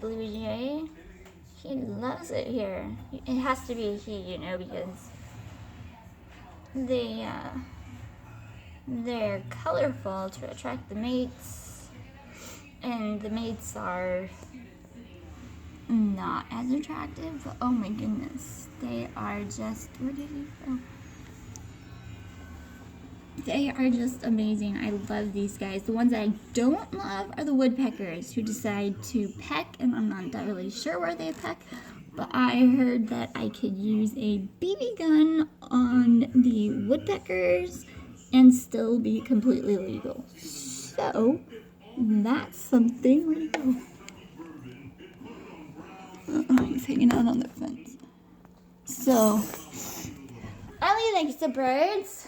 Blue Jay. He loves it here. It has to be a he, you know, because they're colorful to attract the mates, and the mates are not as attractive. Oh my goodness, they are just, where did he go? They are just amazing. I love these guys. The ones that I don't love are the woodpeckers who decide to peck, and I'm not entirely sure where they peck, but I heard that I could use a BB gun on the woodpeckers and still be completely legal. So, that's something. Where'd he go? He's hanging out on the fence. So, Ellie likes the birds.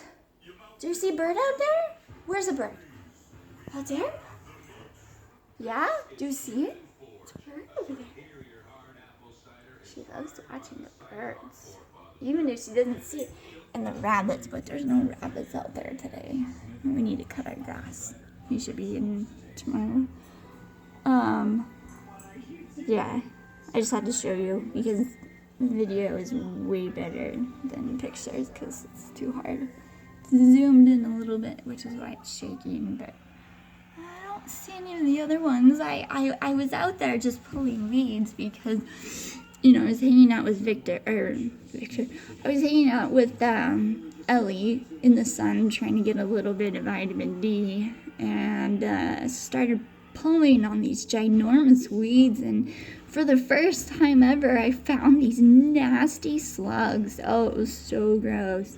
Do you see a bird out there? Where's the bird? Out there? Yeah? Do you see it? It's a bird over there. She loves watching the birds, even if she doesn't see it. And the rabbits, but there's no rabbits out there today. We need to cut our grass. We should be in tomorrow. Yeah, I just had to show you because video is way better than pictures because it's too hard. It's zoomed in a little bit, which is why it's shaking, but I don't see any of the other ones. I was out there just pulling weeds because, you know, I was hanging out with I was hanging out with Ellie in the sun trying to get a little bit of vitamin D, and started pulling on these ginormous weeds, and for the first time ever I found these nasty slugs. Oh, it was so gross.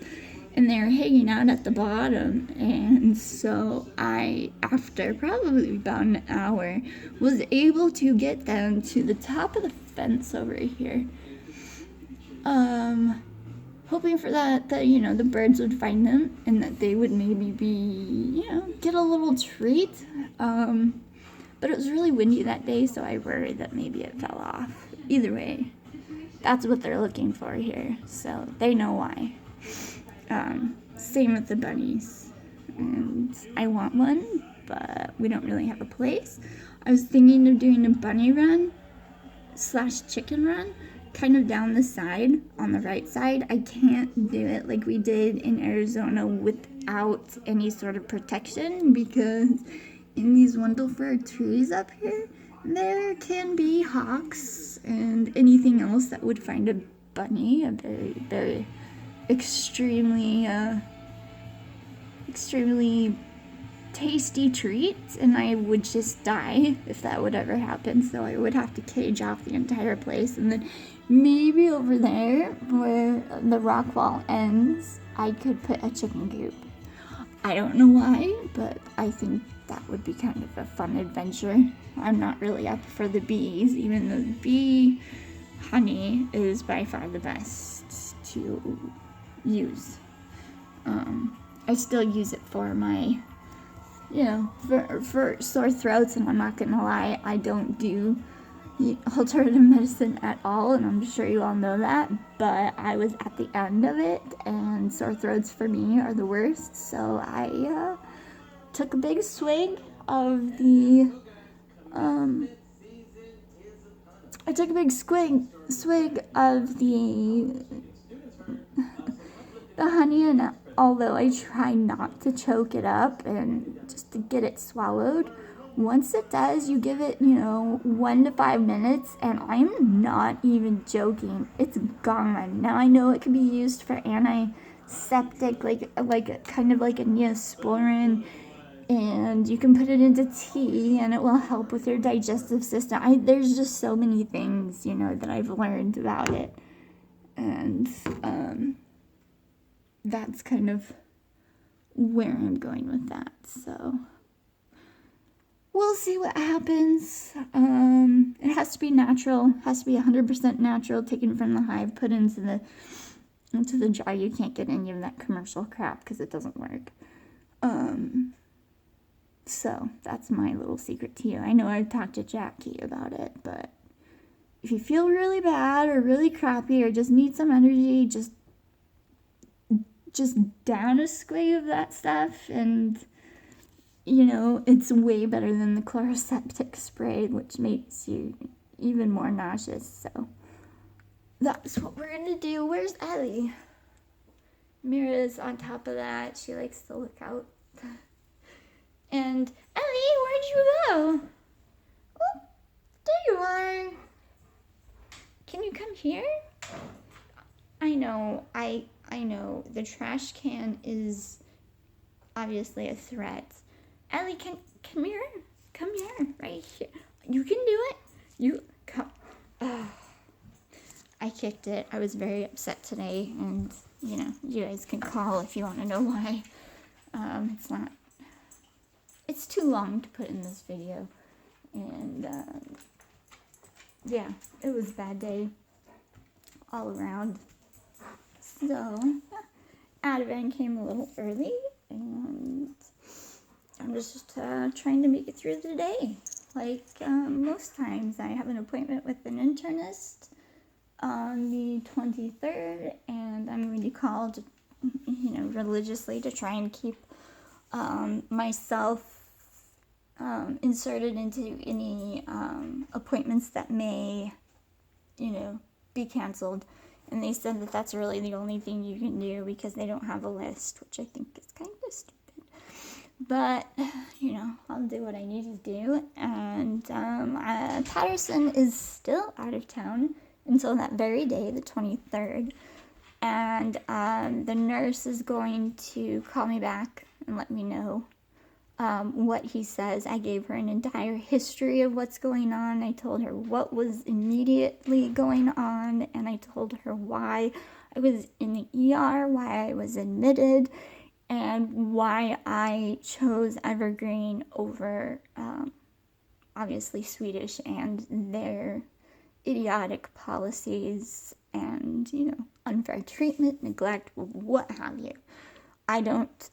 And they were hanging out at the bottom, and so I, after probably about an hour, was able to get them to the top of the fence over here. Hoping for that you know, the birds would find them and that they would maybe be, you know, get a little treat. But it was really windy that day, so I worried that maybe it fell off. Either way, that's what they're looking for here, so they know why. Same with the bunnies, and I want one, but we don't really have a place. I was thinking of doing a bunny run / chicken run kind of down the side on the right side. I can't do it like we did in Arizona without any sort of protection, because in these wonderful trees up here there can be hawks and anything else that would find a bunny a very, very extremely tasty treat, and I would just die if that would ever happen. So I would have to cage off the entire place, and then maybe over there where the rock wall ends I could put a chicken coop. I don't know why, but I think that would be kind of a fun adventure. I'm not really up for the bees, even though the bee honey is by far the best to use. I still use it for my, you know, for sore throats, and I'm not gonna lie, I don't do alternative medicine at all, and I'm sure you all know that, but I was at the end of it, and sore throats for me are the worst, so I took a big swig of the the honey, and although I try not to choke it up and just to get it swallowed, once it does, you give it, you know, 1 to 5 minutes, and I'm not even joking, it's gone. Now I know it can be used for antiseptic, like kind of like a Neosporin, and you can put it into tea and it will help with your digestive system. There's just so many things, you know, that I've learned about it, and that's kind of where I'm going with that. So we'll see what happens. It has to be natural, has to be 100% natural, taken from the hive, put into the jar. You can't get any of that commercial crap because it doesn't work. So that's my little secret to you. I know I've talked to Jackie about it, but if you feel really bad or really crappy or just need some energy, just down a squig of that stuff, and you know, it's way better than the Chloraseptic spray, which makes you even more nauseous, so that's what we're gonna do. Where's Ellie? Mira's on top of that. She likes to look out. And Ellie, where'd you go? Oh, there you are. Can you come here? I know, I know. The trash can is obviously a threat. Ellie, come here. Come here, right here. You can do it. You come. I kicked it. I was very upset today, and you know, you guys can call if you want to know why. It's too long to put in this video, and yeah, it was a bad day all around. So, Advent came a little early, and I'm just trying to make it through the day. Like most times, I have an appointment with an internist on the 23rd, and I'm going to call, you know, religiously to try and keep myself inserted into any appointments that may, you know, be canceled. And they said that that's really the only thing you can do because they don't have a list, which I think is kind of stupid. But, you know, I'll do what I need to do. And Patterson is still out of town until that very day, the 23rd. And the nurse is going to call me back and let me know what he says. I gave her an entire history of what's going on. I told her what was immediately going on, and I told her why I was in the ER, why I was admitted, and why I chose Evergreen over, obviously, Swedish and their idiotic policies and, you know, unfair treatment, neglect, what have you. I don't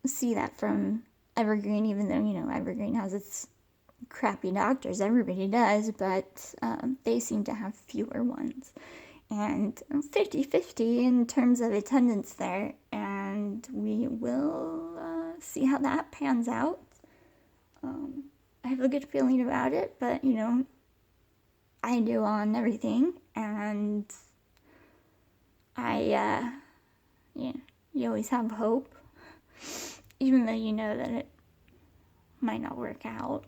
see that from Evergreen, even though, you know, Evergreen has its crappy doctors. Everybody does, but they seem to have fewer ones. And 50-50 in terms of attendance there, and we will see how that pans out. I have a good feeling about it, but, you know, I do on everything, and yeah, you always have hope, even though you know that it might not work out.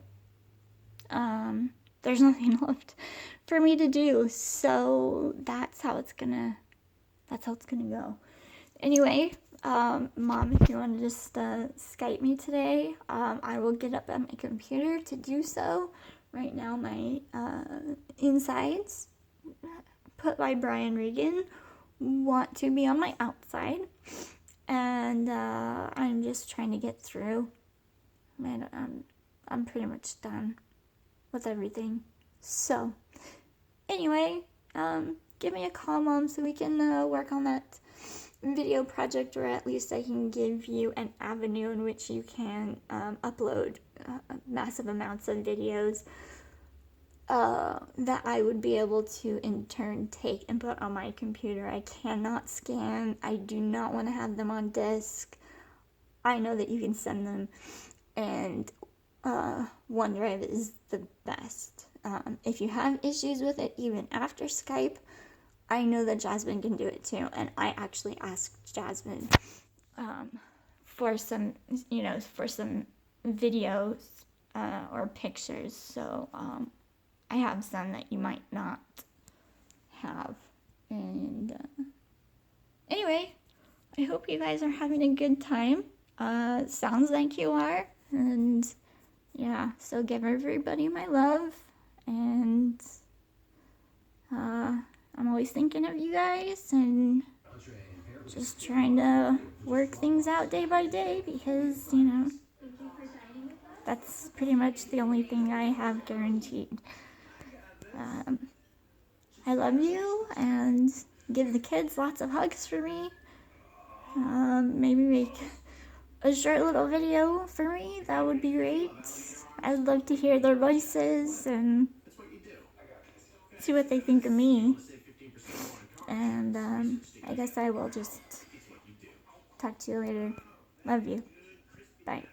There's nothing left for me to do, so that's how it's gonna go. Anyway, Mom, if you want to just Skype me today, I will get up at my computer to do so. Right now, my insides, put by Brian Regan, want to be on my outside, and I'm just trying to get through. Man, I'm pretty much done with everything. So, anyway, give me a call, Mom, so we can work on that video project, or at least I can give you an avenue in which you can upload massive amounts of videos that I would be able to in turn take and put on my computer. I cannot scan. I do not want to have them on disk. I know that you can send them, and OneDrive is the best. If you have issues with it, even after Skype, I know that Jasmine can do it too, and I actually asked Jasmine for some, for some videos or pictures, so I have some that you might not have. And anyway, I hope you guys are having a good time. Sounds like you are, and yeah, so give everybody my love, and I'm always thinking of you guys, and just trying to work things out day by day, because, that's pretty much the only thing I have guaranteed. I love you, and give the kids lots of hugs for me. Maybe make a short little video for me. That would be great. I'd love to hear their voices and see what they think of me. And I guess I will just talk to you later. Love you. Bye.